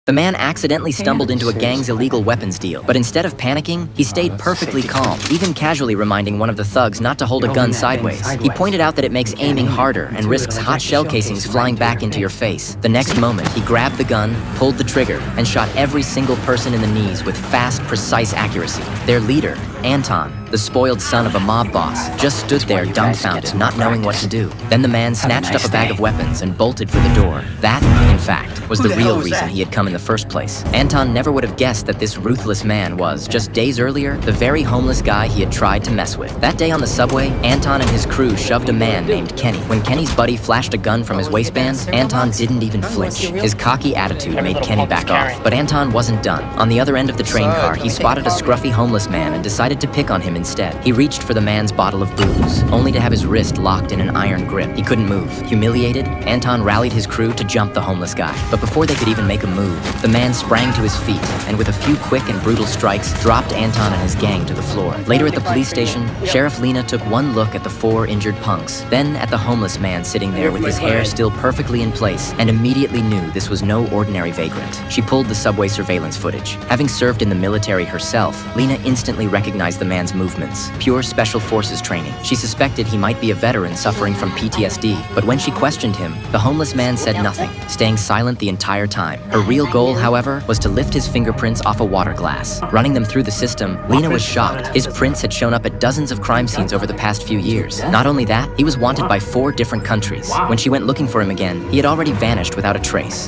The man accidentally stumbled into a gang's illegal weapons deal, but instead of panicking, he stayed perfectly calm, even casually reminding one of the thugs not to hold a gun sideways. He pointed out that it makes aiming harder and risks hot shell casings flying back into your face. The next moment, he grabbed the gun, pulled the trigger, and shot every single person in the knees with fast, precise accuracy. Their leader, Anton, the spoiled son of a mob boss, just stood there dumbfounded, not knowing what to do. Then the man snatched up a bag of weapons and bolted for the door. That, in fact, was the real reason he had come in the first place. Anton never would have guessed that this ruthless man was, just days earlier, the very homeless guy he had tried to mess with. That day on the subway, Anton and his crew shoved a man named Kenny. When Kenny's buddy flashed a gun from his waistband, Anton didn't even flinch. His cocky attitude made Kenny back off. But Anton wasn't done. On the other end of the train car, he spotted a scruffy homeless man and decided to pick on him instead. He reached for the man's bottle of booze, only to have his wrist locked in an iron grip. He couldn't move. Humiliated, Anton rallied his crew to jump the homeless guy. But before they could even make a move, the man sprang to his feet and with a few quick and brutal strikes, dropped Anton and his gang to the floor. Later at the police station, Sheriff Lena took one look at the 4 injured punks, then at the homeless man sitting there with his hair still perfectly in place, and immediately knew this was no ordinary vagrant. She pulled the subway surveillance footage. Having served in the military herself, Lena instantly recognized the man's movements. Pure special forces training. She suspected he might be a veteran suffering from PTSD, but when she questioned him, the homeless man said nothing, staying silent the entire time. Her real goal, however, was to lift his fingerprints off a water glass. Running them through the system, Lena was shocked. His prints had shown up at dozens of crime scenes over the past few years. Not only that, he was wanted by 4 different countries. When she went looking for him again, he had already vanished without a trace.